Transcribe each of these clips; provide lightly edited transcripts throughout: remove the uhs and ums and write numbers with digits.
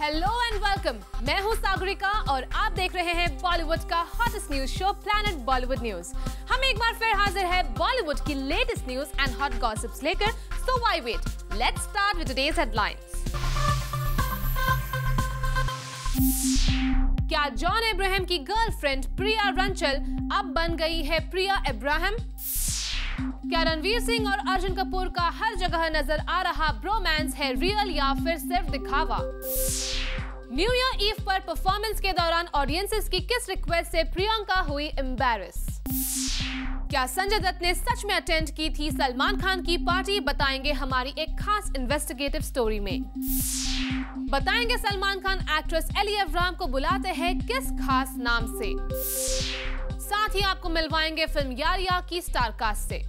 Hello and welcome, मैं हूं सागरिका और आप देख रहे हैं बॉलीवुड का hottest news show planet Bollywood news. हम एक बार फिर हाजिर है बॉलीवुड की latest news and hot gossips लेकर। So why wait, let's start with today's headlines. क्या जॉन अब्राहम की गर्लफ्रेंड प्रिया रंचल अब बन गई है प्रिया अब्राहम? क्या रणवीर सिंह और अर्जुन कपूर का हर जगह नजर आ रहा ब्रोमांस है रियल या फिर सिर्फ दिखावा? न्यू ईयर ईव पर परफॉर्मेंस के दौरान ऑडियंसेस की किस रिक्वेस्ट से प्रियंका हुई एम्बैरेस? क्या संजय दत्त ने सच में अटेंड की थी सलमान खान की पार्टी? बताएंगे हमारी एक खास इन्वेस्टिगेटिव स्टोरी में। बताएंगे Salman Khan actress Elli Abraham को बुलाते हैं किस खास नाम से। साथ ही आपको मिलवाएंगे फिल्म यारिया की स्टार कास्ट से।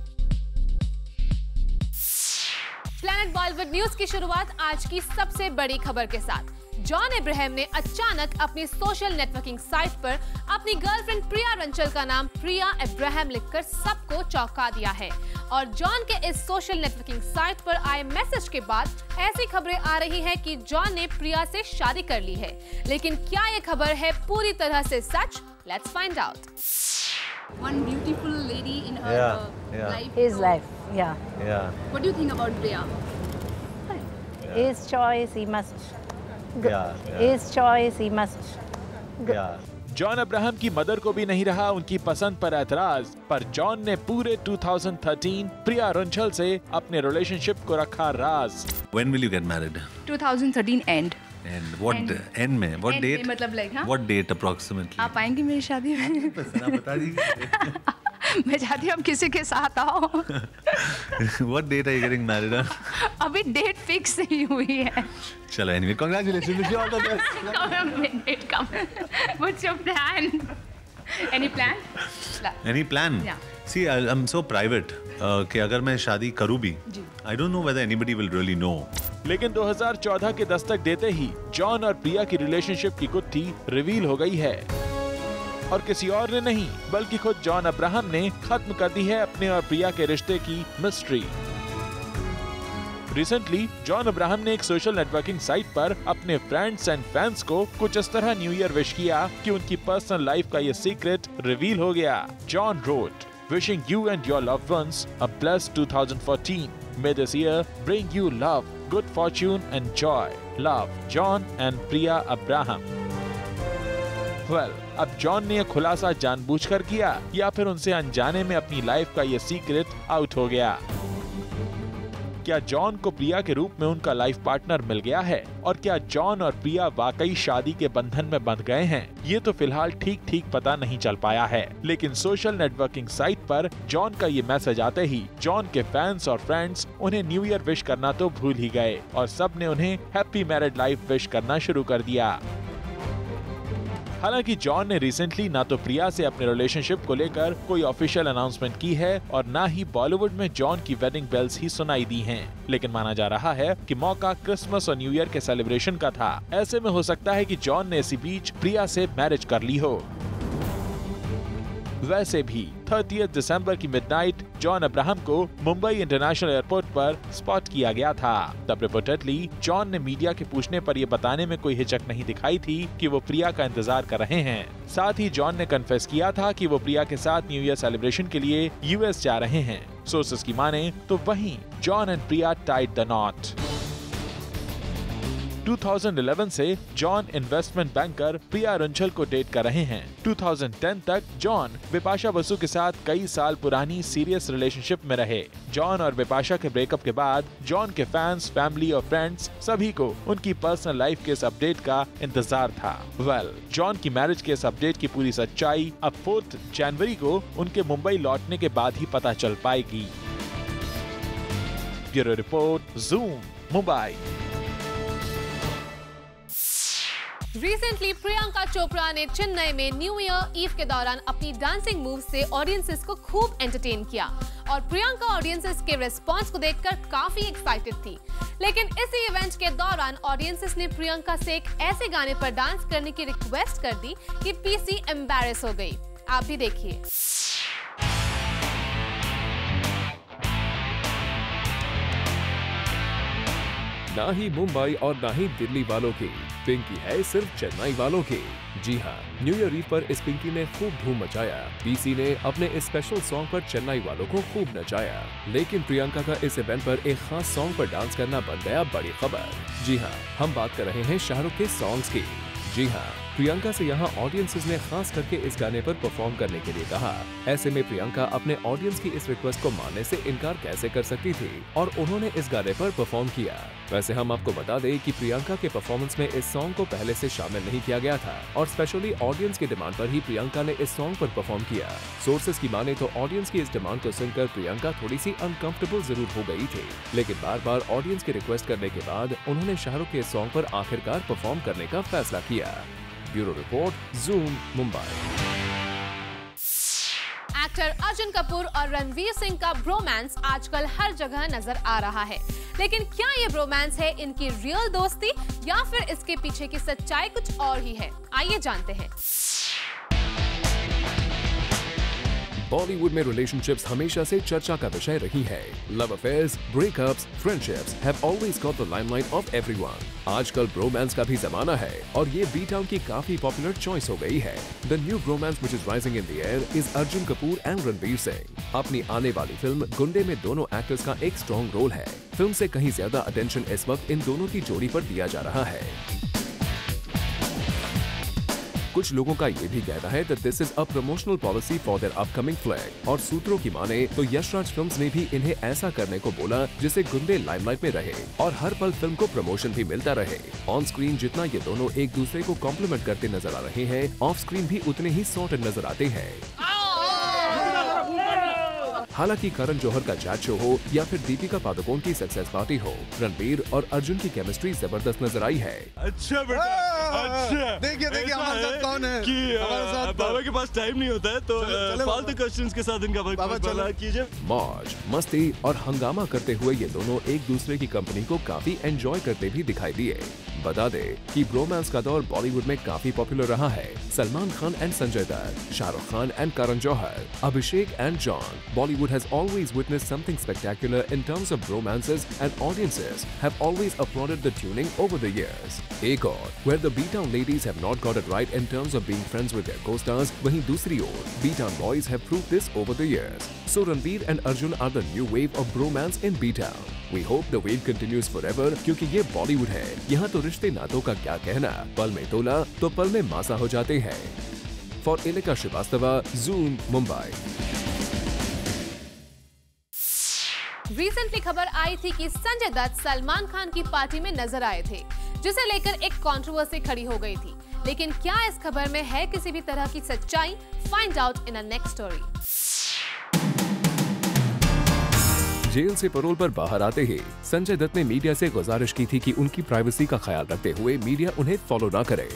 प्लैनेट बॉलीवुड न्यूज की शुरुआत आज की सबसे बड़ी खबर के साथ। जॉन अब्राहम ने अचानक अपनी सोशल नेटवर्किंग साइट पर अपनी गर्लफ्रेंड प्रिया रंचल का नाम प्रिया अब्राहम लिखकर सबको चौंका दिया है। और जॉन के इस सोशल नेटवर्किंग साइट पर आए मैसेज के बाद ऐसी खबरें आ रही हैं कि जॉन ने प्रिया से शादी कर ली है। लेकिन क्या ये खबर है पूरी तरह से सच? Let's find out. One beautiful lady in her life. His life, yeah. What do you think about Priya? His choice, he must. His choice, he must. John Abraham की मदर को भी नहीं रहा उनकी पसंद पर एतराज, पर जॉन ने पूरे 2013 प्रिया रंचल से अपने रिलेशनशिप को रखा राज। When will you get married? 2013 end. And what end में? What End date? में मतलब like हाँ? What date approximately? आप आएंगे मेरी शादी में? बता दीजिए। मैं चाहती हूँ आप किसी के साथ आओ। What date are you getting married on? अभी डेट फिक्स नहीं हुई है। चलो anyway, congratulations, wish you all the best. Date come. What's your plan? Any plan? Any plan? Yeah. See, I'm so private कि अगर मैं शादी करूँ भी, I don't know whether anybody will really know. लेकिन 2014 के दस्तक देते ही जॉन और प्रिया की रिलेशनशिप की गुत्थी रिवील हो गई है। और किसी और ने नहीं बल्कि खुद जॉन अब्राहम ने खत्म कर दी है अपने और प्रिया के रिश्ते की मिस्ट्री। रिसेंटली जॉन अब्राहम ने एक सोशल नेटवर्किंग साइट पर अपने फ्रेंड्स एंड फैंस को कुछ इस तरह न्यू ईयर विश किया कि उनकी पर्सनल लाइफ का ये सीक्रेट रिवील हो गया। John wrote, wishing you and your loved ones a blessed 2014. May this year bring you love, good fortune and joy. Love, John and Priya Abraham. Well, अब John ने यह खुलासा जानबूझकर किया या फिर उनसे अनजाने में अपनी लाइफ का ये सीक्रेट आउट हो गया? क्या जॉन को प्रिया के रूप में उनका लाइफ पार्टनर मिल गया है? और क्या जॉन और प्रिया वाकई शादी के बंधन में बंध गए हैं? ये तो फिलहाल ठीक पता नहीं चल पाया है। लेकिन सोशल नेटवर्किंग साइट पर जॉन का ये मैसेज आते ही जॉन के फैंस और फ्रेंड्स उन्हें न्यू ईयर विश करना तो भूल ही गए और सब ने उन्हें हैप्पी मैरिड लाइफ विश करना शुरू कर दिया। हालांकि जॉन ने रिसेंटली ना तो प्रिया से अपने रिलेशनशिप को लेकर कोई ऑफिशियल अनाउंसमेंट की है और ना ही बॉलीवुड में जॉन की वेडिंग बेल्स ही सुनाई दी हैं। लेकिन माना जा रहा है कि मौका क्रिसमस और न्यू ईयर के सेलिब्रेशन का था। ऐसे में हो सकता है कि जॉन ने इसी बीच प्रिया से मैरिज कर ली हो। वैसे भी 30 दिसंबर की मिडनाइट जॉन अब्राहम को मुंबई इंटरनेशनल एयरपोर्ट पर स्पॉट किया गया था। तब रिपोर्टेडली जॉन ने मीडिया के पूछने पर यह बताने में कोई हिचक नहीं दिखाई थी कि वो प्रिया का इंतजार कर रहे हैं। साथ ही जॉन ने कन्फेस किया था कि वो प्रिया के साथ न्यू ईयर सेलिब्रेशन के लिए यूएस जा रहे हैं। सोर्सेस की माने तो वहीं John and Priya tied the not. 2011 से जॉन इन्वेस्टमेंट बैंकर प्रिया रंचल को डेट कर रहे हैं। 2010 तक जॉन बिपाशा बसु के साथ कई साल पुरानी सीरियस रिलेशनशिप में रहे। जॉन और बिपाशा के ब्रेकअप के बाद जॉन के फैंस, फैमिली और फ्रेंड्स सभी को उनकी पर्सनल लाइफ के इस अपडेट का इंतजार था। जॉन की मैरिज के इस अपडेट की पूरी सच्चाई अब 4 जनवरी को उनके मुंबई लौटने के बाद ही पता चल पाएगी। Bureau report, zoom, Mumbai. Recently Priyanka Chopra ने चेन्नई में न्यू ईयर ईव के दौरान अपनी डांसिंग मूव से ऑडियंसेस को खूब एंटरटेन किया और प्रियंका ऑडियंसेस के रिस्पांस को देखकर काफी एक्साइटेड थी। लेकिन इसी इवेंट के दौरान ऑडियंसेस ने प्रियंका से एक ऐसे गाने पर डांस करने की रिक्वेस्ट कर दी कि पीसी एम्बैरेस हो गई। आप भी देखिए। ना ही मुंबई और ना ही दिल्ली वालों की, पिंकी है सिर्फ चेन्नई वालों की। जी हाँ, न्यू ईयर ईव पर इस पिंकी ने खूब धूम मचाया। पीसी ने अपने इस स्पेशल सॉन्ग पर चेन्नई वालों को खूब नचाया, लेकिन प्रियंका का इस इवेंट पर एक खास सॉन्ग पर डांस करना बन गया बड़ी खबर। जी हाँ, हम बात कर रहे हैं शाहरुख के सॉन्ग्स की। जी हाँ, प्रियंका से यहाँ ऑडियंसेस ने खास करके इस गाने पर परफॉर्म करने के लिए कहा। ऐसे में प्रियंका अपने ऑडियंस की इस रिक्वेस्ट को मानने से इनकार कैसे कर सकती थी, और उन्होंने इस गाने पर परफॉर्म किया। वैसे हम आपको बता दें कि प्रियंका के परफॉर्मेंस में इस सॉन्ग को पहले से शामिल नहीं किया गया था, और स्पेशली ऑडियंस की डिमांड पर ही प्रियंका ने इस सॉन्ग पर परफॉर्म किया। सोर्सेज की माने तो ऑडियंस की इस डिमांड को सुनकर प्रियंका थोड़ी सी अनकंफर्टेबल जरूर हो गई थी, लेकिन बार बार ऑडियंस की रिक्वेस्ट करने के बाद उन्होंने शाहरुख के इस सॉन्ग पर आखिरकार परफॉर्म करने का फैसला किया। Bureau report, zoom, Mumbai. Actor Arjun Kapoor और रणवीर सिंह का ब्रोमांस आजकल हर जगह नजर आ रहा है, लेकिन क्या ये ब्रोमांस है इनकी रियल दोस्ती या फिर इसके पीछे की सच्चाई कुछ और ही है? आइए जानते हैं। बॉलीवुड में रिलेशनशिप्स हमेशा से चर्चा का विषय रही है। Love affairs, breakups, friendships have always got the limelight of everyone. आजकल ब्रोमांस का भी जमाना है और ये बी टाउन की काफी पॉपुलर चॉइस हो गई है। The new bromance which is rising in the air is Arjun Kapoor and Ranveer Singh. अपनी आने वाली फिल्म गुंडे में दोनों एक्टर्स का एक स्ट्रॉन्ग रोल है। फिल्म से कहीं ज्यादा अटेंशन इस वक्त इन दोनों की जोड़ी पर दिया जा रहा है। कुछ लोगों का ये भी कहना है that this is a promotional policy for their upcoming flick, और सूत्रों की माने तो यशराज फिल्म्स ने भी इन्हें ऐसा करने को बोला जिससे गुंडे लाइमलाइट में रहे और हर पल फिल्म को प्रमोशन भी मिलता रहे। ऑन स्क्रीन जितना ये दोनों एक दूसरे को कॉम्प्लीमेंट करते नजर आ रहे हैं, ऑफ स्क्रीन भी उतने ही सॉर्टेड नजर आते हैं। हालांकि करण जौहर का चैट शो हो या फिर दीपिका पादुकोण की सक्सेस पार्टी हो, रणबीर और अर्जुन की केमिस्ट्री जबरदस्त नजर आई है। अच्छा बेटा, अच्छा देखिए हमारे साथ कौन है कि हमारे साथ बाबा के पास टाइम नहीं होता है तो फालतू क्वेश्चंस के साथ इनका बाबा कीजिए। मौज मस्ती और हंगामा करते हुए ये दोनों एक दूसरे की कंपनी को काफी एंजॉय करते भी दिखाई दिए। बता दे कि ब्रोमांस का दौर बॉलीवुड में काफी पॉपुलर रहा है। Salman Khan and Sanjay Dutt, Shahrukh Khan and Karan Johar, Abhishek and John. Bollywood has always witnessed something spectacular in terms of romances, and audiences have always applauded the tuning over the years. एक और, where the B-Town ladies have not got it right in terms of being friends with their co-stars, वहीं दूसरी ओर B-Town boys have proved this over the years. So Ranveer and Arjun are the new wave of bromance in B-Town. We hope the wave continues forever, क्योंकि ये बॉलीवुड है। यहाँ तो रिश्ते नातों का क्या कहना, पल में तोला तो पल में मासा हो जाते हैं। For Ilika Srivastava, Zoom, Mumbai. Recently खबर आई थी कि संजय दत्त सलमान खान की पार्टी में नजर आए थे, जिसे लेकर एक कंट्रोवर्सी खड़ी हो गई थी। लेकिन क्या इस खबर में है किसी भी तरह की सच्चाई? Find out in a next story. Jail से पैरोल पर बाहर आते ही संजय दत्त ने मीडिया से गुजारिश की थी कि उनकी प्राइवेसी का ख्याल रखते हुए मीडिया उन्हें फॉलो ना करे।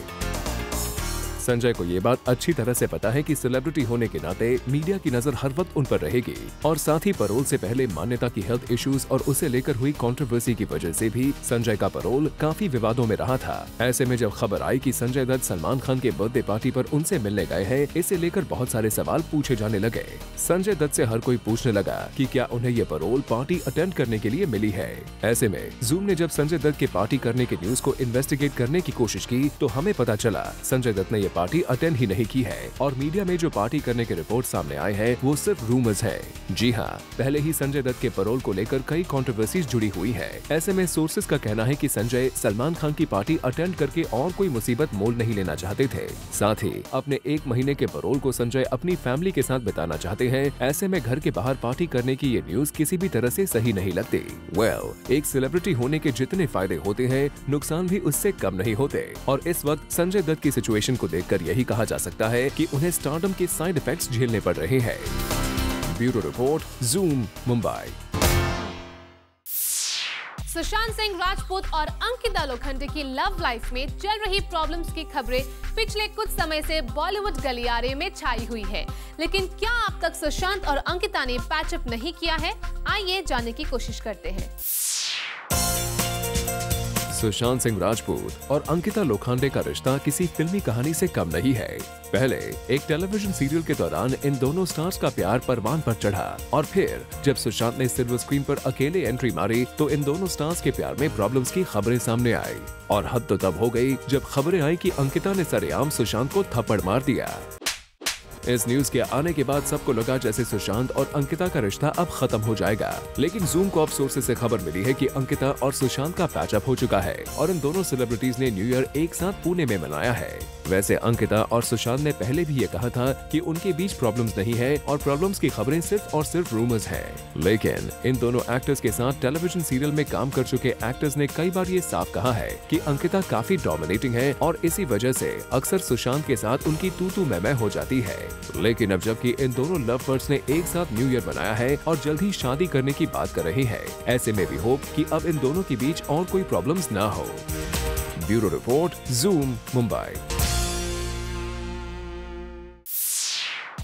संजय को ये बात अच्छी तरह से पता है कि सेलिब्रिटी होने के नाते मीडिया की नजर हर वक्त उन पर रहेगी, और साथ ही पैरोल से पहले मान्यता की हेल्थ इश्यूज और उसे लेकर हुई कंट्रोवर्सी की वजह से भी संजय का पैरोल काफी विवादों में रहा था। ऐसे में जब खबर आई कि संजय दत्त सलमान खान के बर्थडे पार्टी पर उनसे मिलने गए हैं, इसे लेकर बहुत सारे सवाल पूछे जाने लगे। संजय दत्त से हर कोई पूछने लगा कि क्या उन्हें ये पैरोल पार्टी अटेंड करने के लिए मिली है। ऐसे में जूम ने जब संजय दत्त के पार्टी करने के न्यूज को इन्वेस्टिगेट करने की कोशिश की तो हमें पता चला संजय दत्त ने पार्टी अटेंड ही नहीं की है, और मीडिया में जो पार्टी करने के रिपोर्ट सामने आए हैं वो सिर्फ रूमर्स है। जी हाँ, पहले ही संजय दत्त के पैरोल को लेकर कई कंट्रोवर्सीज जुड़ी हुई है। ऐसे में सोर्सेज का कहना है कि संजय सलमान खान की पार्टी अटेंड करके और कोई मुसीबत मोल नहीं लेना चाहते थे। साथ ही अपने 1 महीने के पैरोल को संजय अपनी फैमिली के साथ बिताना चाहते हैं। ऐसे में घर के बाहर पार्टी करने की ये न्यूज किसी भी तरह से सही नहीं लगती। एक सेलिब्रिटी होने के जितने फायदे होते हैं, नुकसान भी उससे कम नहीं होते, और इस वक्त संजय दत्त की सिचुएशन को देखकर यही कहा जा सकता है कि उन्हें स्टारडम के साइड इफेक्ट्स झेलने पड़ रहे हैं। Bureau report, zoom, Mumbai. Sushant Singh Rajput और अंकिता लोखंडे की लव लाइफ में चल रही प्रॉब्लम्स की खबरें पिछले कुछ समय से बॉलीवुड गलियारे में छाई हुई है, लेकिन क्या अब तक सुशांत और अंकिता ने पैचअप नहीं किया है? आइए जानने की कोशिश करते हैं। सुशांत सिंह राजपूत और अंकिता लोखंडे का रिश्ता किसी फिल्मी कहानी से कम नहीं है। पहले एक टेलीविजन सीरियल के दौरान इन दोनों स्टार्स का प्यार परवान पर चढ़ा और फिर जब सुशांत ने सिल्वर स्क्रीन पर अकेले एंट्री मारी तो इन दोनों स्टार्स के प्यार में प्रॉब्लम्स की खबरें सामने आई। और हद तो तब हो गई जब खबरें आई कि अंकिता ने सरेआम सुशांत को थप्पड़ मार दिया। इस न्यूज के आने के बाद सबको लगा जैसे सुशांत और अंकिता का रिश्ता अब खत्म हो जाएगा, लेकिन जूम कॉप सोर्सेज से खबर मिली है कि अंकिता और सुशांत का पैचअप हो चुका है और इन दोनों सेलिब्रिटीज ने न्यू ईयर एक साथ पुणे में मनाया है। वैसे अंकिता और सुशांत ने पहले भी ये कहा था कि उनके बीच प्रॉब्लम्स नहीं है और प्रॉब्लम्स की खबरें सिर्फ और सिर्फ रूमर्स हैं। लेकिन इन दोनों एक्टर्स के साथ टेलीविजन सीरियल में काम कर चुके एक्टर्स ने कई बार ये साफ कहा है कि अंकिता काफी डोमिनेटिंग है और इसी वजह से अक्सर सुशांत के साथ उनकी तू मैं हो जाती है। लेकिन अब जबकि इन दोनों लव बर्ड्स ने एक साथ न्यू ईयर मनाया है और जल्द ही शादी करने की बात कर रही है, ऐसे में भी होप कि अब इन दोनों के बीच और कोई प्रॉब्लम्स ना हो। Bureau report, zoom, Mumbai.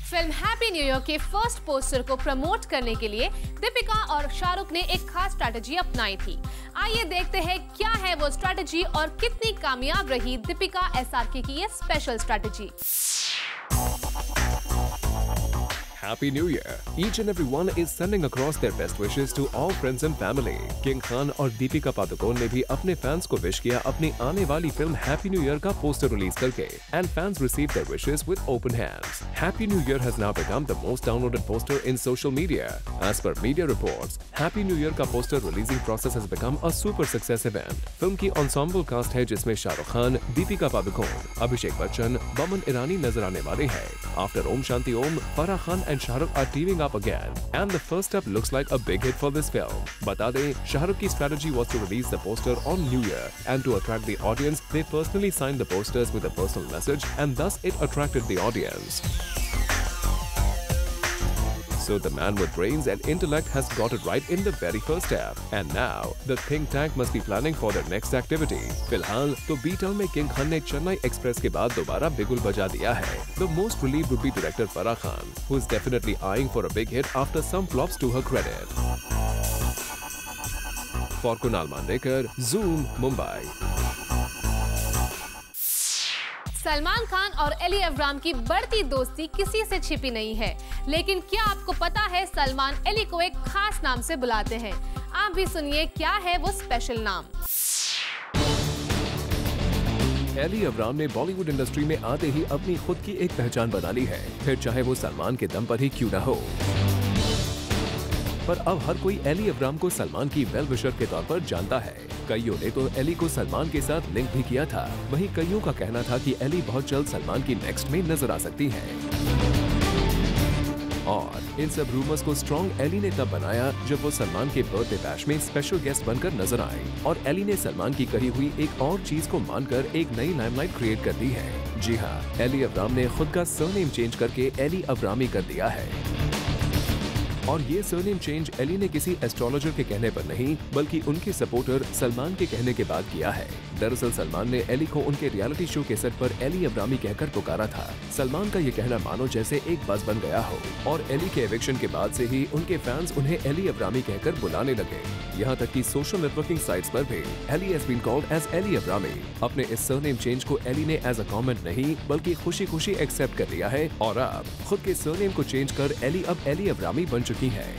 Film happy new year के फर्स्ट पोस्टर को प्रमोट करने के लिए दीपिका और शाहरुख ने एक खास स्ट्रैटेजी अपनाई थी। आइए देखते हैं क्या है वो स्ट्रैटेजी और कितनी कामयाब रही दीपिका SRK की ये special strategy. Happy New Year! Each and every one is sending across their best wishes to all friends and family. King Khan और दीपिका पादुकोण ने भी अपने फैंस को विश किया अपनी आने वाली फिल्म Happy New Year का पोस्टर रिलीज करके, and fans received their wishes with open hands. Happy New Year has now become the most downloaded poster in social media. As per media reports, Happy New Year का poster releasing process has become a super success event. Film की ensemble cast है जिसमें शाहरुख खान, दीपिका पादुकोण, अभिषेक बच्चन, बमन ईरानी नजर आने वाले हैं। After Om Shanti Om, Farah Khan and Shahrukh are teaming up again, and the first step looks like a big hit for this film. बता दें, शाहरुख की strategy was to release the poster on New Year, and to attract the audience, they personally signed the posters with a personal message, and thus it attracted the audience. So the man with brains and intellect has got it right in the very first step. And now, the think tank must be planning for their next activity. फिलहाल तो B-Town में king Khan ने Chennai express के बाद दोबारा बिगुल बजा दिया है. The most relieved would be director Farah Khan, who is definitely eyeing for a big hit after some flops to her credit. For Kunal Mandekar, Zoom, Mumbai. Salman Khan और एली अब्राहम की बढ़ती दोस्ती किसी से छिपी नहीं है, लेकिन क्या आपको पता है सलमान एली को एक खास नाम से बुलाते हैं? आप भी सुनिए क्या है वो स्पेशल नाम। एली अब्राहम ने बॉलीवुड इंडस्ट्री में आते ही अपनी खुद की एक पहचान बना ली है, फिर चाहे वो सलमान के दम पर ही क्यों न हो। पर अब हर कोई एली अब्राहम को सलमान की वेल विशर के तौर पर जानता है। कईयों ने तो एली को सलमान के साथ लिंक भी किया था। वहीं कईयों का कहना था कि एली बहुत जल्द सलमान की नेक्स्ट में नजर आ सकती है। और इन सब रूमर्स को स्ट्रॉन्ग एली ने तब बनाया जब वो सलमान के बर्थडे बैश में स्पेशल गेस्ट बनकर नजर आए और एली ने सलमान की कही हुई एक और चीज को मानकर एक नई लाइमलाइट क्रिएट कर दी है। जी हाँ, एली अब्राहम ने खुद का सरनेम चेंज करके एली अब्राहमी कर दिया है। और ये सरनेम चेंज एली ने किसी एस्ट्रोलॉजर के कहने पर नहीं, बल्कि उनके सपोर्टर सलमान के कहने के बाद किया है। दरअसल सलमान ने एली को उनके रियलिटी शो के सेट पर एली अब्राहमी कहकर पुकारा था। सलमान का ये कहना मानो जैसे एक बज़ बन गया हो और एली के एविक्शन के बाद से ही उनके फैंस उन्हें एली अब्राहमी कहकर बुलाने लगे। यहाँ तक कि सोशल नेटवर्किंग साइट्स पर भी Elli has been called as Elli Abrahami. अपने इस सरनेम चेंज को एली ने एज अ कमेंट नहीं, बल्कि खुशी खुशी एक्सेप्ट कर लिया है और अब खुद के सरनेम को चेंज कर एली अब एली अब्राहमी बन चुकी है।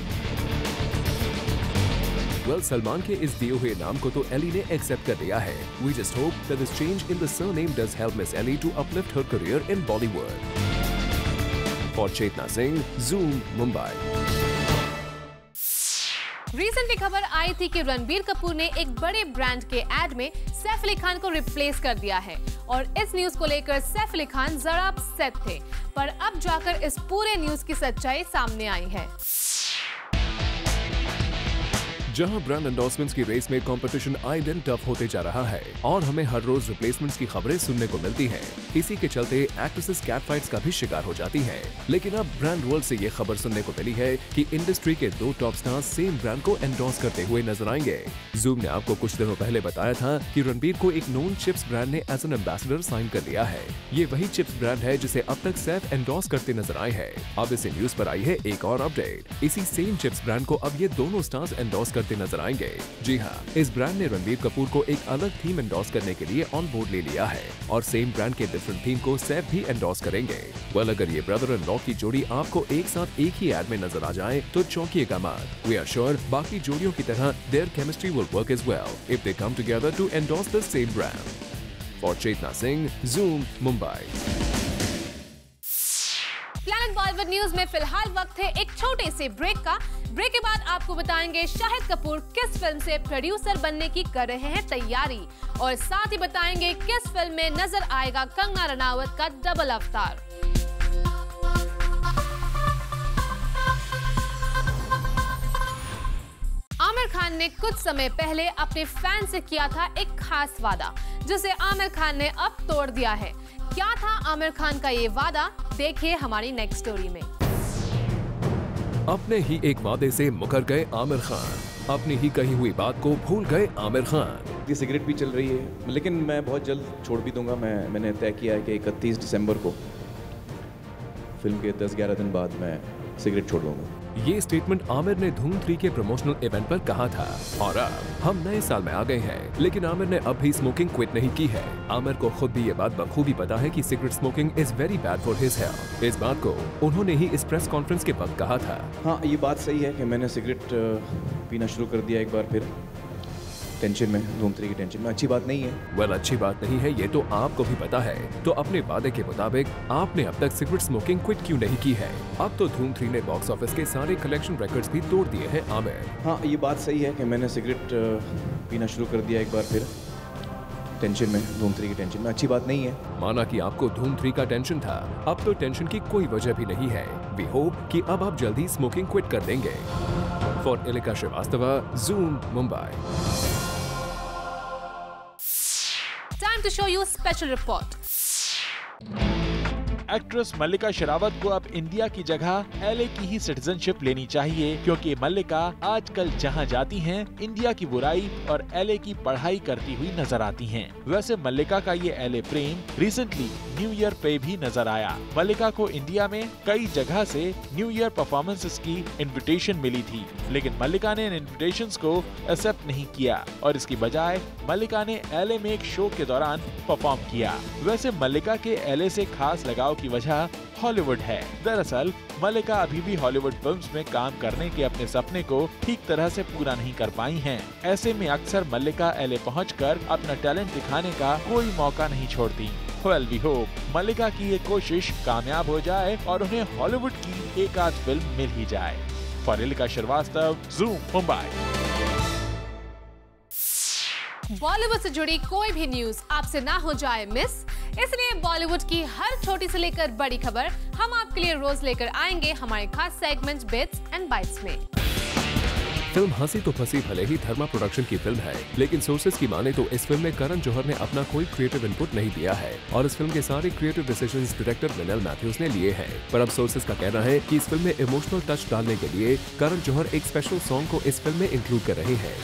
सलमान के इस दिए हुए नाम को तो एली ने एक्सेप्ट कर लिया है। We just hope that this change in the surname does help Miss Ellie to uplift her career in Bollywood. For Chetna Singh, Zoom, Mumbai. Recently खबर आई थी कि रणबीर कपूर ने एक बड़े ब्रांड के एड में सैफ अली खान को रिप्लेस कर दिया है और इस न्यूज को लेकर सैफ अली खान जरा अपसेट थे, पर अब जाकर इस पूरे न्यूज की सच्चाई सामने आई है। जहां ब्रांड एंडोर्समेंट्स की रेस में कंपटीशन आए दिन टफ होते जा रहा है और हमें हर रोज रिप्लेसमेंट्स की खबरें सुनने को मिलती हैं। इसी के चलते एक्ट्रेसेस कैट फाइट्स का भी शिकार हो जाती हैं। लेकिन अब ब्रांड वर्ल्ड से ये खबर सुनने को मिली है कि इंडस्ट्री के 2 टॉप स्टार्स सेम ब्रांड को एंडोर्स करते हुए नजर आएंगे। जूम ने आपको कुछ दिनों पहले बताया था कि रणबीर को एक नोन चिप्स ब्रांड ने एज एन एम्बेसडर साइन कर लिया है। ये वही चिप्स ब्रांड है जिसे अब तक सैफ एंडोर्स करते नजर आए हैं। अब इसे न्यूज पर आई है एक और अपडेट। इसी सेम चिप्स ब्रांड को अब ये दोनों स्टार्स एंडोर्स करते नजर आएंगे। जी हाँ, इस ब्रांड ने रणबीर कपूर को एक अलग थीम एंडोर्स करने के लिए ऑन बोर्ड ले लिया है और सेम ब्रांड के डिफरेंट थीम को सैफ भी एंडोर्स करेंगे। वेल, अगर ये ब्रदर एंड लॉ की जोड़ी आपको एक साथ एक ही एड में नजर आ जाए तो चौंकिएगा मत। वी आर श्योर बाकी जोड़ियों की तरह there chemistry will work as well if they come together to endorse the same brand. For Chetna Singh, Zoom, Mumbai. Planet Bollywood News में फिलहाल वक्त है एक छोटे से ब्रेक का। ब्रेक के बाद आपको बताएंगे शाहिद कपूर किस फिल्म से प्रोड्यूसर बनने की कर रहे हैं तैयारी, और साथ ही बताएंगे किस फिल्म में नजर आएगा कंगना रनावत का डबल अवतार। आमिर खान ने कुछ समय पहले अपने फैन से किया था एक खास वादा, जिसे आमिर खान ने अब तोड़ दिया है। क्या था आमिर खान का ये वादा, देखिए हमारी नेक्स्ट स्टोरी में। अपने ही एक वादे से मुकर गए आमिर खान, अपनी ही कही हुई बात को भूल गए आमिर खान। ये सिगरेट भी चल रही है, लेकिन मैं बहुत जल्द छोड़ भी दूंगा। मैंने तय किया है कि 31 दिसंबर को फिल्म के 10-11 दिन बाद मैं सिगरेट छोड़ दूंगा। ये स्टेटमेंट आमिर ने धूम 3 के प्रमोशनल इवेंट पर कहा था। और अब हम नए साल में आ गए हैं, लेकिन आमिर ने अब भी स्मोकिंग क्विट नहीं की है। आमिर को खुद भी ये बात बखूबी पता है कि cigarette smoking is very bad for his health. इस बात को उन्होंने ही इस प्रेस कॉन्फ्रेंस के वक्त कहा था। हाँ, ये बात सही है कि मैंने सिगरेट पीना शुरू कर दिया एक बार फिर, टेंशन में, धूम 3 की टेंशन में। अच्छी बात नहीं है। वेल, अच्छी बात नहीं है ये तो आपको भी पता है। तो अपने वादे के मुताबिक आपने अब तक सिगरेट स्मोकिंग क्विट क्यों नहीं की है? अब तो धूम 3 ने बॉक्स ऑफिस के सारे कलेक्शन रिकॉर्ड्स भी तोड़ दिए हैं आमिर। हाँ, ये बात सही है कि मैंने सिगरेट पीना शुरू कर दिया एक बार फिर, टेंशन में, धूम 3 की टेंशन में। अच्छी बात नहीं है। माना कि आपको धूम 3 का टेंशन था, अब तो टेंशन की कोई वजह भी नहीं है। वी होप कि अब आप जल्दी स्मोकिंग क्विट कर देंगे। For Ilika Srivastava, Zoom, Mumbai. Time to show you special report. Actress Mallika Sherawat को अब इंडिया की जगह एलए की ही सिटीजनशिप लेनी चाहिए, क्योंकि मल्लिका आजकल जहां जाती हैं इंडिया की बुराई और एलए की पढ़ाई करती हुई नजर आती हैं। वैसे मल्लिका का ये एलए प्रेम रिसेंटली न्यू ईयर पे भी नजर आया। मल्लिका को इंडिया में कई जगह से न्यू ईयर परफॉर्मेंसेस की इन्विटेशन मिली थी, लेकिन मल्लिका ने इन इन्विटेशंस को एक्सेप्ट नहीं किया और इसकी बजाय मल्लिका ने एलए में एक शो के दौरान परफॉर्म किया। वैसे मल्लिका के एलए से खास लगाव की वजह हॉलीवुड है। दरअसल मल्लिका अभी भी हॉलीवुड फिल्म्स में काम करने के अपने सपने को ठीक तरह से पूरा नहीं कर पाई हैं। ऐसे में अक्सर मल्लिका एलए पहुंचकर अपना टैलेंट दिखाने का कोई मौका नहीं छोड़ती। वेल, वी होप मल्लिका की ये कोशिश कामयाब हो जाए और उन्हें हॉलीवुड की एक आध फिल्म मिल ही जाए। For Ilika Srivastav, Zoom, Mumbai. बॉलीवुड से जुड़ी कोई भी न्यूज आपसे ना हो जाए मिस, इसलिए बॉलीवुड की हर छोटी से लेकर बड़ी खबर हम आपके लिए रोज लेकर आएंगे हमारे खास सेगमेंट बिट्स एंड बाइट्स में। फिल्म हंसी तो फंसी भले ही धर्मा प्रोडक्शन की फिल्म है, लेकिन सोर्सेज की माने तो इस फिल्म में करण जौहर ने अपना कोई क्रिएटिव इनपुट नहीं दिया है और इस फिल्म के सारे क्रिएटिव डिसीजंस डायरेक्टर विनल मैथ्यूज ने लिए हैं। पर अब सोर्सेज का कहना है कि इस फिल्म में इमोशनल टच डालने के लिए करण जौहर एक स्पेशल सॉन्ग को इस फिल्म में इंक्लूड कर रहे हैं।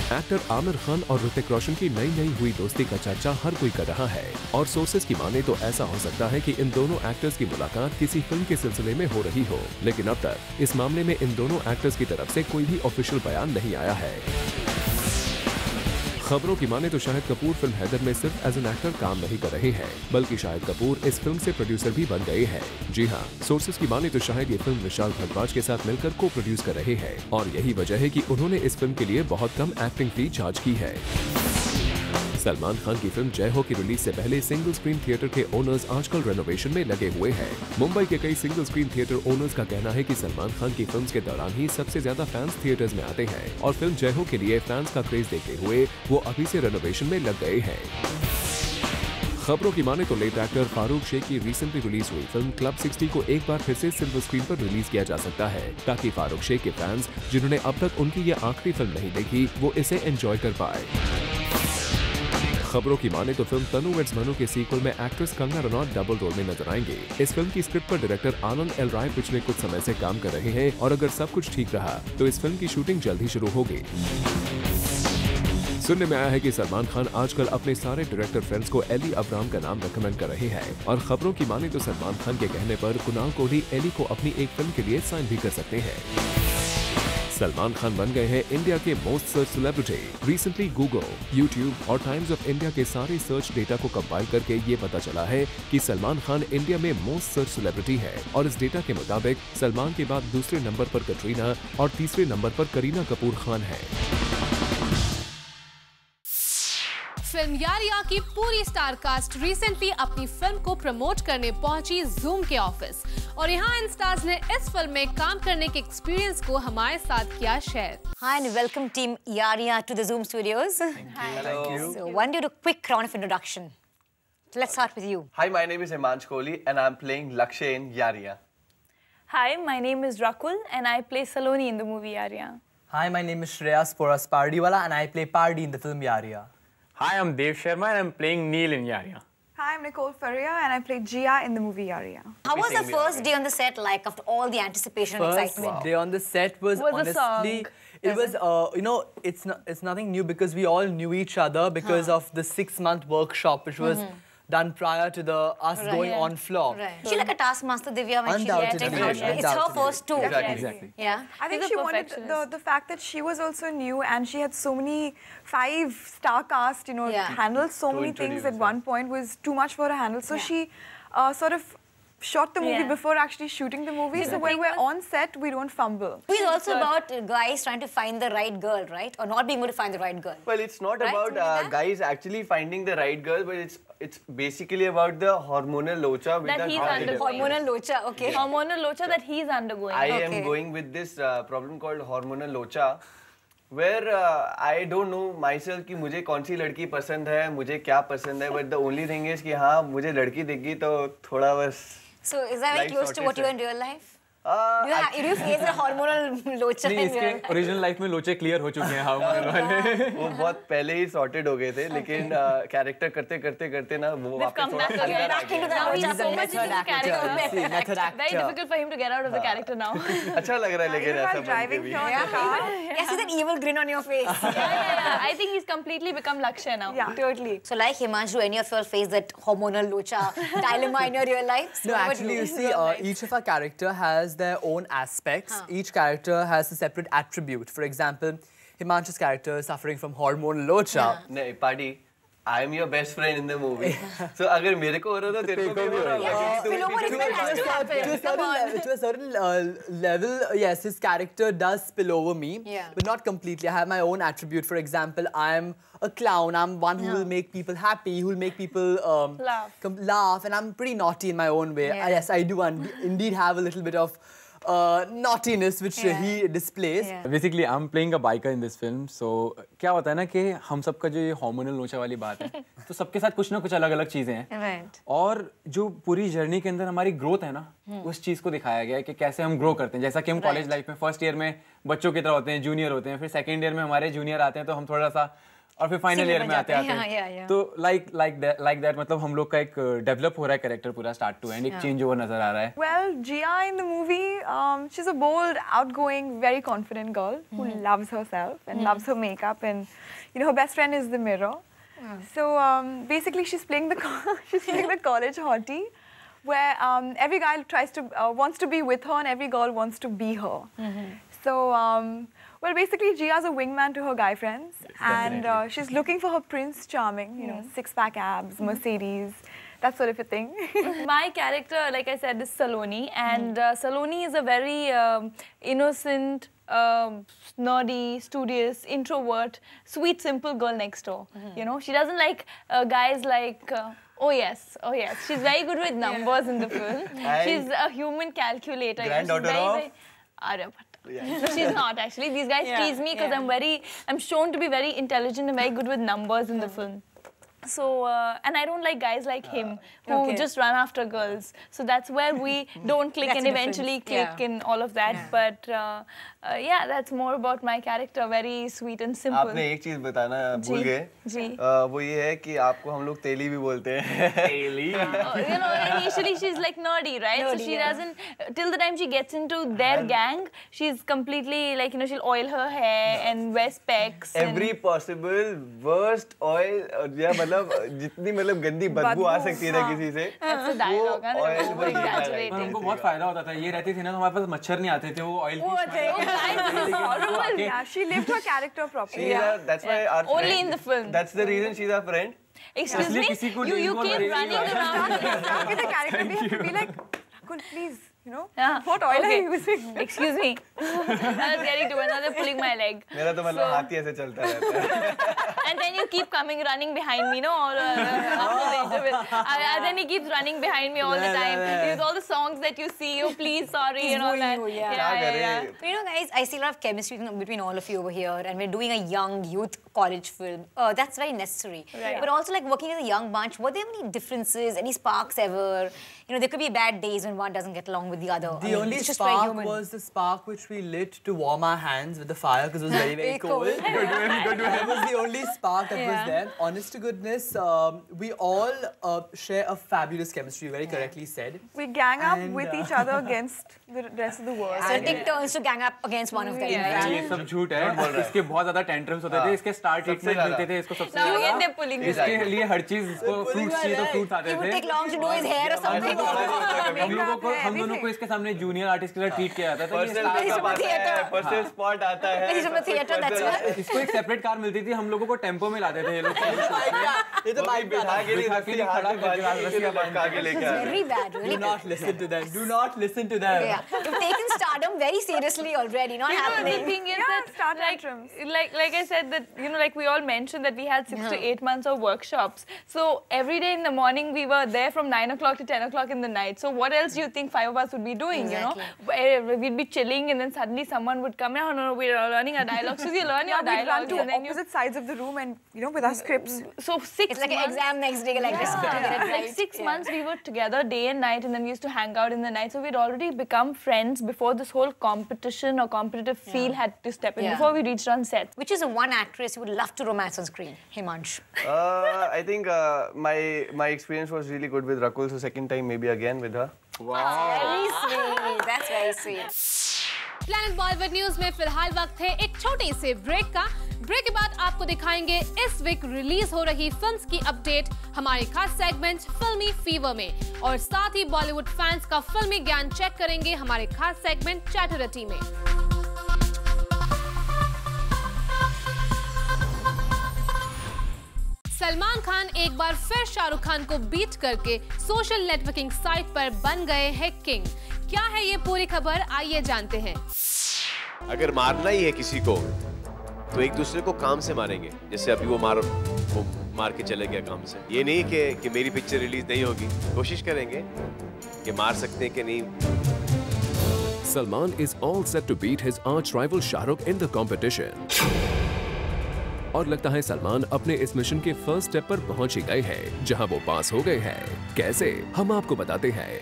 एक्टर आमिर खान और ऋतिक रोशन की नई नई हुई दोस्ती का चर्चा हर कोई कर रहा है और सोर्सेज की माने तो ऐसा हो सकता है कि इन दोनों एक्टर्स की मुलाकात किसी फिल्म के सिलसिले में हो रही हो, लेकिन अब तक इस मामले में इन दोनों एक्टर्स की तरफ से कोई भी ऑफिशियल बयान नहीं आया है। खबरों की माने तो शाहिद कपूर फिल्म हैदर में सिर्फ एज एन एक्टर काम नहीं कर रहे हैं, बल्कि शाहिद कपूर इस फिल्म से प्रोड्यूसर भी बन गए हैं। जी हाँ, सोर्सेज की माने तो शाहिद ये फिल्म विशाल भारद्वाज के साथ मिलकर को प्रोड्यूस कर रहे हैं और यही वजह है कि उन्होंने इस फिल्म के लिए बहुत कम एक्टिंग फी चार्ज की है। सलमान खान की फिल्म जय हो की रिलीज से पहले सिंगल स्क्रीन थिएटर के ओनर्स आजकल रेनोवेशन में लगे हुए हैं। मुंबई के कई सिंगल स्क्रीन थिएटर ओनर्स का कहना है कि सलमान खान की फिल्म्स के दौरान ही सबसे ज्यादा फैंस थिएटर्स में आते हैं और फिल्म जय हो के लिए फैंस का क्रेज देखते हुए वो अभी से रेनोवेशन में लग गए हैं। खबरों की माने तो लेट एक्टर फारूक शेख की रिसेंटली रिलीज हुई फिल्म क्लब 60 को एक बार फिर से सिल्वर स्क्रीन पर रिलीज किया जा सकता है, ताकि फारूक शेख के फैंस जिन्होंने अब तक उनकी ये आखिरी फिल्म नहीं देखी वो इसे एंजॉय कर पाए। खबरों की माने तो फिल्म तनु वेड्स मनु के सीक्वल में actress Kangana Ranaut double role में नजर आएंगे। इस फिल्म की स्क्रिप्ट पर डायरेक्टर आनंद एल राय पिछले कुछ समय से काम कर रहे हैं और अगर सब कुछ ठीक रहा तो इस फिल्म की शूटिंग जल्द ही शुरू होगी। सुनने में आया है कि सलमान खान आजकल अपने सारे डायरेक्टर फ्रेंड्स को एली अब्राम का नाम रेकमेंड कर रहे हैं और खबरों की माने तो सलमान खान के कहने पर कुणाल कोहली एली को अपनी एक फिल्म के लिए साइन भी कर सकते हैं। सलमान खान बन गए हैं इंडिया के most search celebrity. Recently Google, YouTube और टाइम्स ऑफ इंडिया के सारे सर्च डेटा को कंपाइल करके ये पता चला है कि सलमान खान इंडिया में मोस्ट सर्च सेलिब्रिटी है और इस डेटा के मुताबिक सलमान के बाद दूसरे नंबर पर कटरीना और तीसरे नंबर पर करीना कपूर खान है। फिल्म यारियां की पूरी स्टार कास्ट रिसेंटली अपनी फिल्म को प्रमोट करने पहुंची जूम के ऑफिस और यहाँ इन स्टार्स ने इस फिल्म में काम करने के एक्सपीरियंस को हमारे साथ किया share. Hi and welcome team Yaria to the Zoom studios. Hi. Thank you. So one do a quick round of introduction. So let's start with you. Hi, my name is Himansh Kohli and I'm playing Lakshay in Yaria. Hi, my name is Rakul and I play Saloni in the movie Yaria. Hi, my name is Shreyas Poras Pardiwala and I play Pardi in the film Yaria. Hi, I'm Dev Sharma and I'm playing Neil in Yaria. Hi, I'm Nicole Faria and I play Jia in the movie Yaria. How was the first day on the set like after all the anticipation and excitement? First day on the set was honestly, it was, you know, it's nothing new because we all knew each other because of the 6-month workshop which was done prior to us going on floor. Right. She like a taskmaster, Divya, when Undoubtedly. it's her first too. Exactly. Yeah. I think she wanted the fact that she was also new and she had so many 5-star cast, you know, handled so many things at one point was too much for her to handle. So she sort of shot the movie before actually shooting the movie. So when we're on set, we don't fumble. It's also about guys trying to find the right girl, right? Or not being able to find the right girl. Well, it's not about guys actually finding the right girl, but it's basically about the hormonal locha with that he's undergoing. Hormonal locha, okay. Hormonal locha that he's undergoing. I am going with this problem called hormonal locha, where I don't know myself कि मुझे कौन सी लड़की पसंद है, मुझे क्या पसंद है, but the only thing is कि हाँ मुझे लड़की दिखी तो थोड़ा बस. So is that very close to what you are in real life? Do you face a hormonal locha in real life? Original life में लोचे क्लियर हो चुके हैं हार्मोनल वाले। वो बहुत पहले ही सॉर्टेड हो गए थे, लेकिन कैरेक्टर करते ना वो वापस थोड़ा method actor. Very difficult for him to get out of the character now. अच्छा लग रहा है लेकिन ऐसा driving भी. Yes, with an evil grin on your face. Yeah. I think he's completely become Lakshay now. Yeah, totally. So like Himansh, do any of you all face that hormonal locha dilemma in your real life? No, actually, you see, each of our character has their own aspects. Each character has a separate attribute. For example, Himansh's character is suffering from hormonal locha. No, Pardi, I am your best friend in the movie. So, अगर मेरे को हो रहा तो तेरे को भी हो रहा. To a certain level, yes, his character does spill over me, but not completely. I have my own attribute. For example, I'm a clown. I'm one who will make people happy, who will make people laugh, and I'm pretty naughty in my own way. Yes, I do indeed have a little bit of naughtiness which he displays. Basically, I'm playing a biker in this film. So, क्या होता है ना कि हम सबका जो ये hormonal लोचा वाली बात है, तो सबके साथ कुछ ना कुछ अलग-अलग चीजें हैं. और जो पूरी जर्नी के अंदर हमारी ग्रोथ है ना, उस चीज को दिखाया गया है कि कैसे हम ग्रो करते हैं. जैसा कि हम कॉलेज लाइफ में फर्स्ट ईयर में बच्चों की तरह होते हैं, जूनियर होते हैं, फिर सेकंड ईयर में हमारे जूनियर आते हैं तो हम थोड़ा सा और फिर फाइनल ईयर में आते हैं. तो लाइक दैट मतलब हम लोग का एक डेवलप हो रहा है कैरेक्टर पूरा स्टार्ट टू एंड एक चेंज ओवर नजर आ रहा है. Well, Jia in the movie, she's a bold, outgoing, very confident girl who loves herself and loves her makeup, and you know her best friend is the mirror. So basically, she's playing the college hottie, where every guy wants to be with her and every girl wants to be her. So. Well, basically, Jia's a wingman to her guy friends, and she's looking for her Prince Charming, you know, 6-pack abs, Mercedes, that sort of a thing. My character, like I said, is Saloni, and Saloni is a very innocent, nerdy, studious, introvert, sweet, simple girl next door. You know, she doesn't like guys like. Oh yes. She's very good with numbers in the film. She's a human calculator. Granddaughter of Aryabhatta. No, she's not actually. These guys tease me because I'm shown to be very intelligent and very good with numbers in the film. So, and I don't like guys like him who just run after girls. So that's where we don't click and eventually click in all of that. But yeah, that's more about my character. Very sweet and simple. आपने एक चीज बताना भूल गए. वो ये है कि आपको हम लोग तेली भी बोलते हैं. तेली. You know, initially she's like nerdy, right? So she doesn't, till the time she gets into their gang, she's completely like, you know, she'll oil her hair and wear specs. Every possible worst oil, yeah, मतलब मतलब जितनी मतलब गंदी बदबू आ सकती है किसी से, हमको बहुत फायदा होता था। ये रहती थी ना तो हमारे पास मच्छर नहीं आते थे, वो oil she lived her character properly. That's why only in the film. That's the reason she's our friend. Excuse me, you came running around with the character be like, Rakul, please, you know, what oil are you using? Excuse me. I was getting to another pulling my leg. मेरा तो मतलब हाथ ही ऐसे चलता रहता है. And then you keep coming running behind me, no? All after the interval. And then he keeps running behind me all the time. With all the songs that you see, oh please, sorry, and all that. Yeah. You know, guys, I see a lot of chemistry between all of you over here, and we're doing a young youth college film. That's very necessary. Right. But also, like working as a young bunch, were there any differences, any sparks ever? You know, there could be bad days when one doesn't get along with the other. The only spark was the spark which we lit to warm our hands with the fire because it was very, very cold. That was the only spark that was there. Honest to goodness, we all share a fabulous chemistry, very correctly said. We gang up with each other against the rest of the world. So it turns to gang up against one of them. ये सब झूठ है। इसके बहुत ज़्यादा tantrums होते थे, इसके स्टार ट्रीटमेंट मिलते थे, इसको सबसे ज़्यादा। इसके लिए हर चीज़, इसको फ्रूट्स चाहिए तो फ्रूट्स आते थे। It would take long to do his hair or something. हम दोनों को इसके सामने जूनियर आर्टिस्ट के लिए ट्रीट किया जाता था। पर्सनल स्पॉट आता है। इसको एक सेपरेट कार मिलती थी, हम लोगों को टेम्पो में लाते थे ये लोग। ये तो बाइक बिठा के लिए खड़ा करके लेके आए। Very bad. Do not listen to them. Do not listen to them. Yeah, you've taken stardom very seriously already. Not happening. The thing is that like I said that like we all mentioned that we had 6 to 8 months of workshops. So every day in the morning we were there from 9 o'clock to 10 o'clock in the night. So what else do you think 5 of us would be doing? Exactly. You know, we'd be chilling and then suddenly someone would come. No, we're learning our dialogue. So you learn your dialogue. We'd run to opposite sides of the room and with our scripts. So 6 It's like an exam next day, like this. Like 6 months we were together day and night, and then we used to hang out in the night. So we'd already become friends before this whole competition or competitive feel had to step in, before we reached on set. Which is the one actress you would love to romance on screen? Himansh. I think my experience was really good with Rakul, so second time maybe again with her. Wow. Very sweet. That's very sweet. Planet Bollywood News में फिलहाल वक्त है एक छोटे से break का। Break के बाद आपको दिखाएंगे इस वीक रिलीज हो रही फिल्म्स की अपडेट हमारे खास सेगमेंट फिल्मी फीवर में, और साथ ही बॉलीवुड फैंस का फिल्मी ज्ञान चेक करेंगे हमारे खास सेगमेंट चैटरिटी में। सलमान खान एक बार फिर शाहरुख खान को बीट करके सोशल नेटवर्किंग साइट पर बन गए हैं किंग। क्या है ये पूरी खबर, आइए जानते हैं। अगर मारना ही है किसी को तो एक दूसरे को काम से मारेंगे, जैसे अभी वो मार के चले गया काम से। ये नहीं कि मेरी पिक्चर रिलीज नहीं होगी, कोशिश करेंगे कि मार सकते हैं कि नहीं। Salman is all set to beat his arch rival Shahrukh in the competition. और लगता है सलमान अपने इस मिशन के फर्स्ट स्टेप पर पहुंच ही गए हैं, जहां वो पास हो गए हैं। कैसे, हम आपको बताते हैं।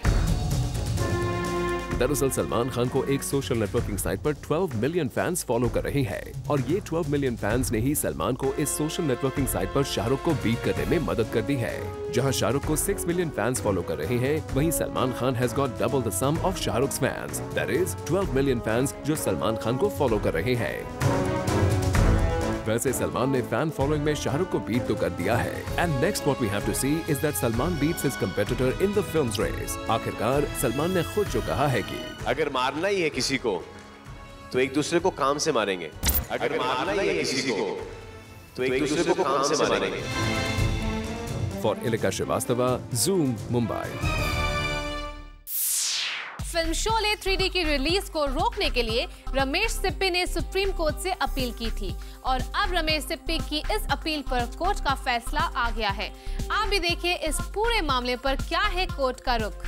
दरअसल सलमान खान को एक सोशल नेटवर्किंग साइट पर 12 मिलियन फैंस फॉलो कर रहे हैं, और ये 12 मिलियन फैंस ने ही सलमान को इस सोशल नेटवर्किंग साइट पर शाहरुख को बीट करने में मदद कर दी है। जहां शाहरुख को 6 मिलियन फैंस फॉलो कर रहे हैं, वहीं Salman Khan has got double the sum of Shahrukh's fans, that is 12 million fans जो सलमान खान को फॉलो कर रहे हैं। वैसे सलमान ने फैन फॉलोइंग में शाहरुख को बीट तो कर दिया है, and next what we have to see is that Salman beats his competitor in the films race. आखिरकार सलमान ने खुद जो कहा है कि अगर मारना ही है किसी को तो एक दूसरे को काम से मारेंगे। अगर मारना ही है किसी को तो एक दूसरे को काम से मारेंगे। For Ilika Srivastava, Zoom, Mumbai. फिल्म शोले 3D की रिलीज को रोकने के लिए रमेश सिप्पी ने सुप्रीम कोर्ट से अपील की थी, और अब रमेश सिप्पी की इस अपील पर कोर्ट का फैसला आ गया है। आप भी देखिए इस पूरे मामले पर क्या है कोर्ट का रुख।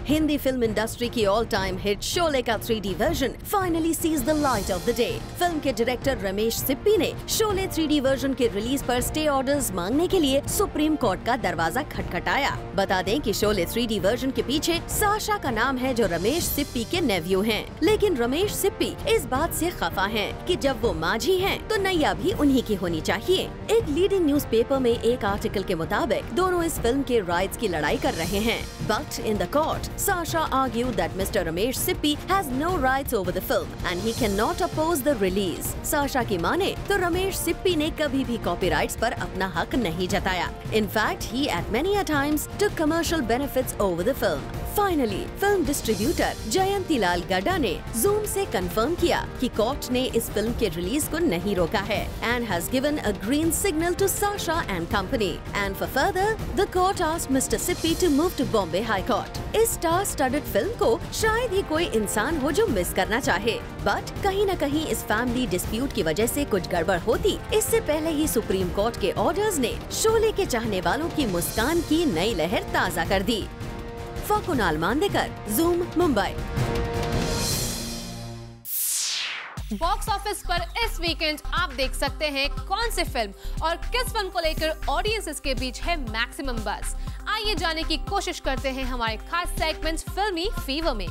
हिंदी फिल्म इंडस्ट्री की ऑल टाइम हिट शोले का 3D version finally sees the light of the day. Film के डायरेक्टर रमेश सिप्पी ने शोले 3D वर्जन के रिलीज पर स्टे ऑर्डर्स मांगने के लिए सुप्रीम कोर्ट का दरवाजा खटखटाया। बता दें कि शोले 3D वर्जन के पीछे साशा का नाम है, जो रमेश सिप्पी के नेव्यू हैं। लेकिन रमेश सिप्पी इस बात से खफा हैं कि जब वो माझी हैं, तो नैया भी उन्हीं की होनी चाहिए। एक लीडिंग न्यूज़पेपर में एक आर्टिकल के मुताबिक दोनों इस फिल्म के राइट्स की लड़ाई कर रहे हैं, but in the court Sasha argued that Mr. Ramesh Sippy has no rights over the film and he cannot oppose the release. Sasha की माने तो रमेश सिप्पी ने कभी भी कॉपीराइट्स पर अपना हक नहीं जताया. In fact, he at many a times took commercial benefits over the film. Finally, फिल्म डिस्ट्रीब्यूटर जयंती लाल गड्ढा ने Zoom से कंफर्म किया कि कोर्ट ने इस फिल्म के रिलीज को नहीं रोका है and has given a green signal to Sasha and company. And for further, the court asked Mr. Sippy to move to Bombay High Court. इस स्टार-स्टडेड फिल्म को शायद ही कोई इंसान हो जो मिस करना चाहे, बट कहीं न कहीं इस फैमिली डिस्प्यूट की वजह से कुछ गड़बड़ होती इससे पहले ही सुप्रीम कोर्ट के ऑर्डर्स ने शोले के चाहने वालों की मुस्कान की नई लहर ताज़ा कर दी. Kunal Mandekar, Zoom, Mumbai. Box office पर इस वीकेंड आप देख सकते हैं कौन सी फिल्म और किस फिल्म को लेकर ऑडियंसेस के बीच है मैक्सिमम बज़. आइए जानने की कोशिश करते हैं हमारे खास सेगमेंट फिल्मी फीवर में.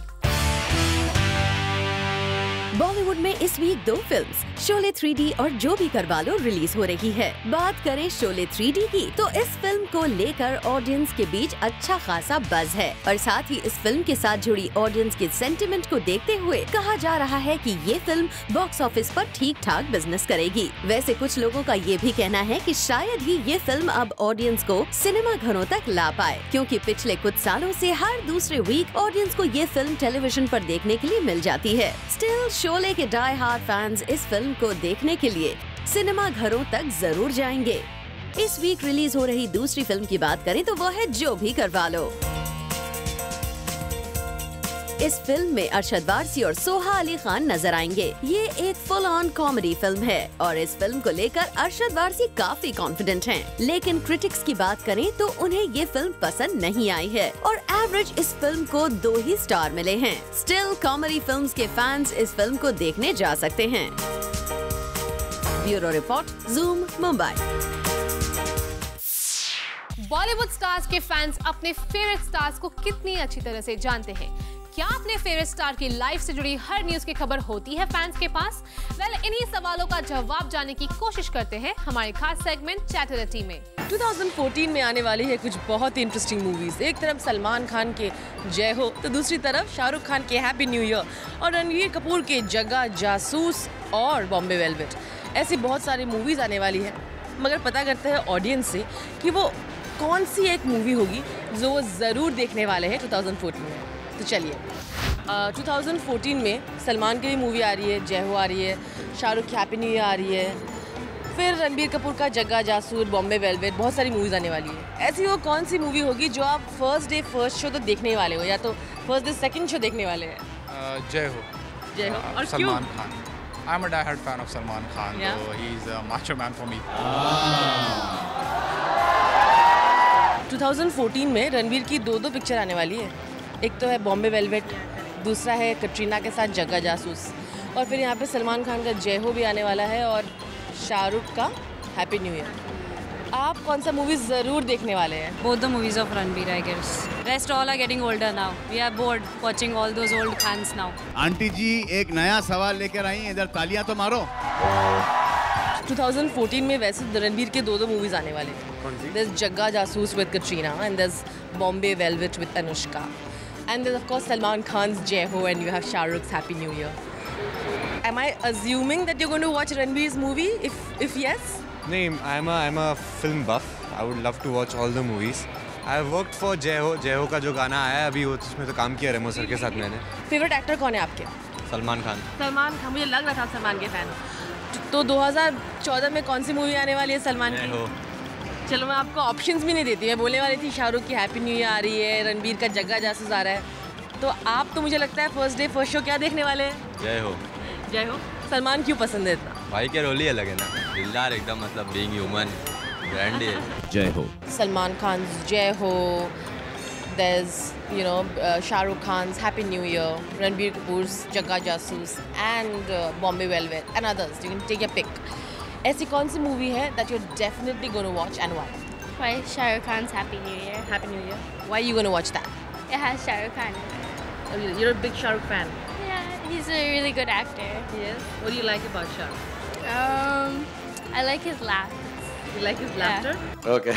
बॉलीवुड में इस वीक 2 फिल्म्स शोले 3D और जो भी करवा लो रिलीज हो रही है. बात करें शोले 3D की तो इस फिल्म को लेकर ऑडियंस के बीच अच्छा खासा बज़ है और साथ ही इस फिल्म के साथ जुड़ी ऑडियंस के सेंटिमेंट को देखते हुए कहा जा रहा है कि ये फिल्म बॉक्स ऑफिस पर ठीक ठाक बिजनेस करेगी. वैसे कुछ लोगों का ये भी कहना है कि शायद ही ये फिल्म अब ऑडियंस को सिनेमा घरों तक ला पाए, क्योंकि पिछले कुछ सालों से हर दूसरे वीक ऑडियंस को ये फिल्म टेलीविजन पर देखने के लिए मिल जाती है. स्टिल शोले के डाई हार्ड फैंस इस फिल्म को देखने के लिए सिनेमा घरों तक जरूर जाएंगे. इस वीक रिलीज हो रही दूसरी फिल्म की बात करें तो वो है जो भी करवा लो. इस फिल्म में अरशद वारसी और सोहा अली खान नजर आएंगे. ये एक फुल ऑन कॉमेडी फिल्म है और इस फिल्म को लेकर अरशद वारसी काफी कॉन्फिडेंट हैं. लेकिन क्रिटिक्स की बात करें तो उन्हें ये फिल्म पसंद नहीं आई है और एवरेज इस फिल्म को 2 ही स्टार मिले हैं. स्टिल कॉमेडी फिल्म्स के फैंस इस फिल्म को देखने जा सकते हैं. Bureau report, Zoom, Mumbai. Bollywood stars के फैंस अपने फेवरेट स्टार्स को कितनी अच्छी तरह से जानते हैं. क्या अपने फेवरेट स्टार की लाइफ से जुड़ी हर न्यूज की खबर होती है फैंस के पास? इन्हीं सवालों का जवाब जानने की कोशिश करते हैं हमारे खास सेगमेंट चैटरिटी में. 2014 में आने वाली है कुछ बहुत ही इंटरेस्टिंग मूवीज. एक तरफ सलमान खान के जय हो तो दूसरी तरफ शाहरुख खान के हैप्पी न्यू ईयर और रणवीर कपूर के जग्गा जासूस और बॉम्बे वेलवेट. ऐसी बहुत सारी मूवीज आने वाली है, मगर पता करते हैं ऑडियंस से कि वो कौन सी एक मूवी होगी जो वो ज़रूर देखने वाले हैं 2014 में. तो चलिए, 2014 में सलमान की भी मूवी आ रही है, जय हो आ रही है, शाहरुख की हैप्पी न्यू ईयर आ रही है, फिर रणबीर कपूर का जग्गा जासूस, बॉम्बे वेलवेट, बहुत सारी मूवीज आने वाली है. ऐसी वो कौन सी मूवी होगी जो आप फर्स्ट डे फर्स्ट शो तो देखने वाले हो या तो फर्स्ट डे सेकंड शो देखने वाले हैं? जय हो. जय हो. और Salman Khan. I'm a die-hard fan of Salman Khan. Yeah. So he's a macho man for me. 2014 में रणबीर की 2 पिक्चर आने वाली है. एक तो है बॉम्बे वेलवेट, दूसरा है कटरीना के साथ जग्गा जासूस, और फिर यहाँ पे सलमान खान का जय हो भी आने वाला है और शाहरुख का हैप्पी न्यू ईयर. आप कौन सा मूवी ज़रूर देखने वाले हैं? Both the movies of Ranbir, I guess. Rest all are getting older now. We are bored watching all those old fans now. Aunty ji एक नया सवाल लेकर आई हैं, इधर तालियां तो मारो. 2014 में वैसे रणबीर के 2 मूवीज आने वाले हैं. There's जग्गा जासूस with Katrina and there's Bombay Velvet with Anushka. And there's of course Salman Khan's Jai Ho and you have Shah Rukh's Happy New Year. Am I assuming that you're going to watch Ranbir's movie? If yes? No, I'm a film buff. I would love to watch all the movies. I have worked for Jai Ho. Jai Ho का जो गाना आया है अभी वो उसमें तो काम किया रेमो सर के साथ मैंने. फेवरेट एक्टर कौन है आपके? सलमान खान. सलमान खान, मुझे लग रहा था आप सलमान के फैन. तो 2014 में कौन सी मूवी आने वाली है सलमान की? चलो मैं आपको ऑप्शंस भी नहीं देती. मैं बोलने वाली थी शाहरुख की हैप्पी न्यू ईयर आ रही है, रणबीर का जग्गा जासूस आ रहा है. तो आप तो मुझे लगता है फर्स्ट डे फर्स्ट शो क्या देखने वाले हैं? जय हो. जय हो. सलमान क्यों पसंद है इतना? भाई के रोल ही अलग है ना, दिलदार एकदम, मतलब बीइंग ह्यूमन ब्रांड है. जय हो. सलमान खान जय हो, there's Shah Rukh Khan's Happy New Year, Ranbir Kapoor's Jagga Jasoos and Bombay Velvet and others. You can take your pick. ऐसी कौन सी मूवी है that you're definitely going to watch and why? Why Shah Rukh Khan's Happy New Year. Happy New Year. Why are you going to watch that? It has Shah Rukh Khan in it. You're a big Shah Rukh fan. Yeah, he's a really good actor. He is. What do you like about Shah? I like his laugh. You like his laughter? Okay.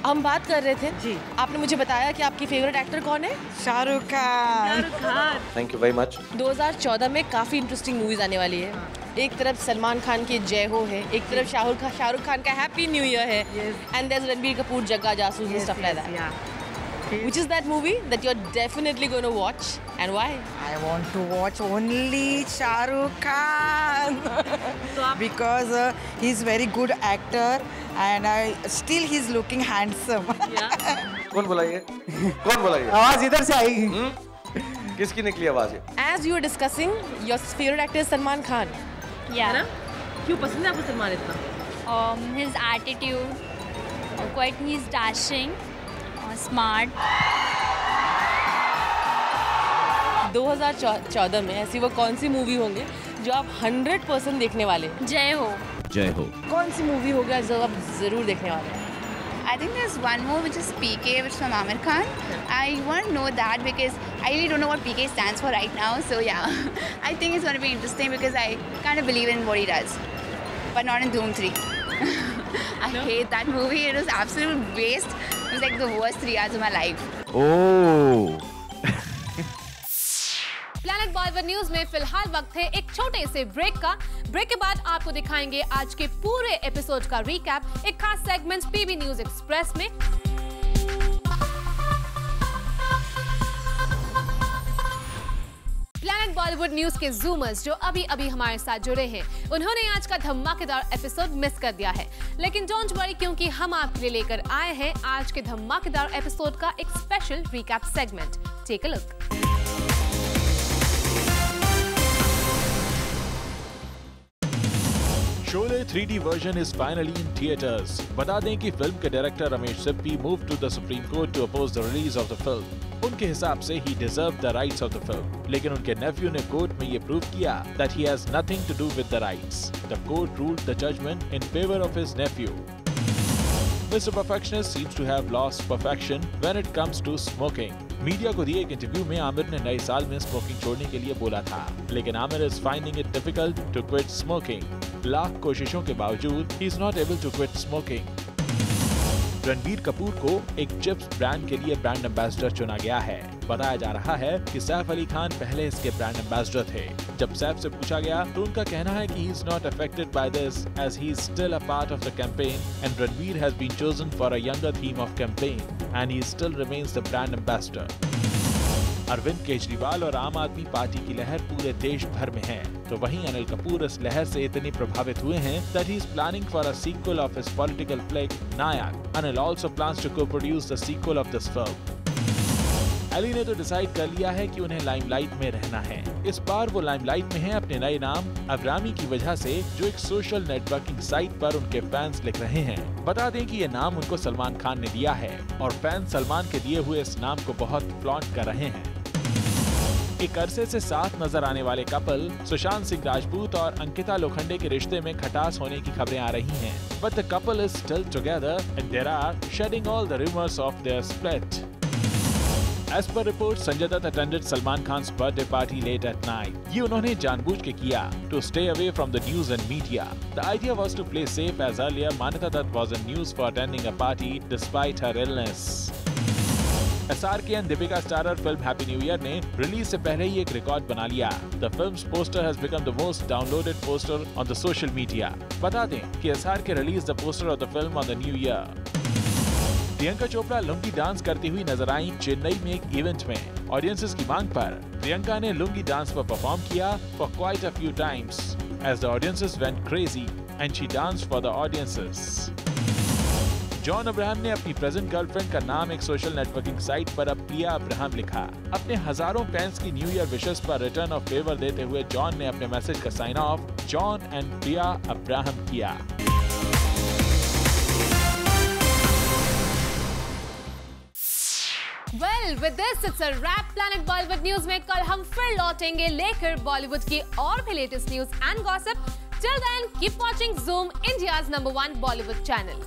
हम बात कर रहे थे जी, आपने मुझे बताया कि आपकी फेवरेट एक्टर कौन है? Shahrukh Khan. Thank you very much. 2014 में काफी इंटरेस्टिंग मूवीज आने वाली है। एक तरफ सलमान खान की जय हो है, एक तरफ शाहरुख खान का हैप्पी न्यू ईयर है, and there is Ranbir Kapoor Jagga Jasoos and stuff like that. Which is that movie that you're definitely going to watch and why? I want to watch only Shahrukh Khan because he's very good actor and still he's looking handsome. कौन बोला ये? कौन बोला ये? आवाज इधर से आई। किसकी निकली आवाज ये? As you were discussing, your favorite actor is Salman Khan. Yeah. है ना? क्यों पसंद है आपको सलमान इतना? His attitude, quite he's dashing. Smart. 2014 में ऐसी वो कौन सी मूवी होंगे जो आप 100% देखने वाले? जय हो। जय हो। कौन सी मूवी होगा जो आप जरूर देखने वाले हैं? I think there's one more which is PK, which is from Amir Khan. I want to know that because I really don't know what PK stands for right now. So yeah, I think it's going to be interesting because I kind of believe in what he does, but not in Doom 3. I hate that movie. It was absolute waste. It was like the worst 3 hours of my life. Oh. Planet Bollywood News में फिलहाल वक्त है एक छोटे से break का। Break के बाद आपको दिखाएंगे आज के पूरे एपिसोड का रिकैप, एक खास सेगमेंट पीबी न्यूज एक्सप्रेस में। प्लैनेट बॉलीवुड न्यूज के जूमर्स जो अभी हमारे साथ जुड़े हैं, उन्होंने आज का धमाकेदार एपिसोड मिस कर दिया है, लेकिन डोंट वरी क्योंकि हम आपके लिए लेकर आए हैं आज के धमाकेदार एपिसोड का एक special recap segment. Take a look. Sholay 3D version is finally in theatres. बता दें कि फिल्म के director Ramesh Sippy move to the Supreme Court to oppose the release of the film. उनके हिसाब से he deserve the rights of the film, लेकिन उनके nephew ने कोर्ट में ये प्रूव किया that he has nothing to do with the rights. The court ruled the judgement in favour of his Neiphiu. Mr. Perfectionist seems to have lost perfection when it comes to smoking. Media को दिए एक interview में आमिर ने नए साल में smoking छोड़ने के लिए बोला था, लेकिन Aamir is finding it difficult to quit smoking. Lakh कोशिशों के बावजूद he is not able to quit smoking. Ranbir Kapoor को एक चिप्स ब्रांड के लिए ब्रांड एम्बेसडर चुना गया है। बताया जा रहा है कि सैफ अली खान पहले इसके ब्रांड एम्बेसडर थे। जब सैफ से पूछा गया तो उनका कहना है कि he is not affected by this as he is still a part of the campaign and Ranveer has been chosen for a younger theme of campaign and he still remains the brand ambassador. Arvind Kejriwal और आम आदमी party की लहर पूरे देश भर में है, तो वहीं अनिल कपूर इस लहर से इतनी प्रभावित हुए हैं that he is planning for a sequel of his political flick Nayak. Anil also plans to co-produce the sequel of this film. Ali ने तो डिसाइड कर लिया है कि उन्हें लाइमलाइट में रहना है। इस बार वो लाइमलाइट में हैं अपने नए नाम अब्रामी की वजह से, जो एक सोशल नेटवर्किंग साइट पर उनके फैंस लिख रहे हैं। बता दें कि ये नाम उनको सलमान खान ने दिया है और फैंस सलमान के दिए हुए इस नाम को बहुत फ्लॉन्ट कर रहे हैं। एक अरसे से साथ नजर आने वाले कपल सुशांत सिंह राजपूत और अंकिता लोखंडे के रिश्ते में खटास होने की खबरें आ रही हैं, but the couple is still together and there are shedding all the rumours of their split. As per reports, Sanjay Dutt attended Salman Khan's birthday party late at night. ये उन्होंने जानबूझ के किया to stay away from the news and media. The idea was to play safe as earlier Manita Dutt was in news for attending a party despite her illness. SRK and Deepika starrer film Happy New Year ने release से पहले ही एक record बना लिया। The film's poster has become the most downloaded poster on the social media. बता दें कि SRK released the poster of the film on the New Year. Priyanka Chopra lungi dance करती हुई नजर आई चेन्नई में एक इवेंट में। ऑडियंसेस की मांग पर प्रियंका ने लुंगी डांस पर परफॉर्म किया for quite a few times as the audiences went crazy and she danced for the audiences. John Abraham ने अपनी प्रेजेंट गर्लफ्रेंड का नाम एक सोशल नेटवर्किंग साइट पर अब प्रिया अब्राहम लिखा। अपने हजारों फैंस की न्यू ईयर विशेस पर रिटर्न ऑफ फेवर देते हुए जॉन ने अपने मैसेज का sign off John and Priya Abraham किया। Well, with this, it's a wrap. Planet Bollywood News में कल हम फिर लौटेंगे लेकर बॉलीवुड की और भी latest news and gossip. Till then, keep watching Zoom, India's #1 Bollywood channel.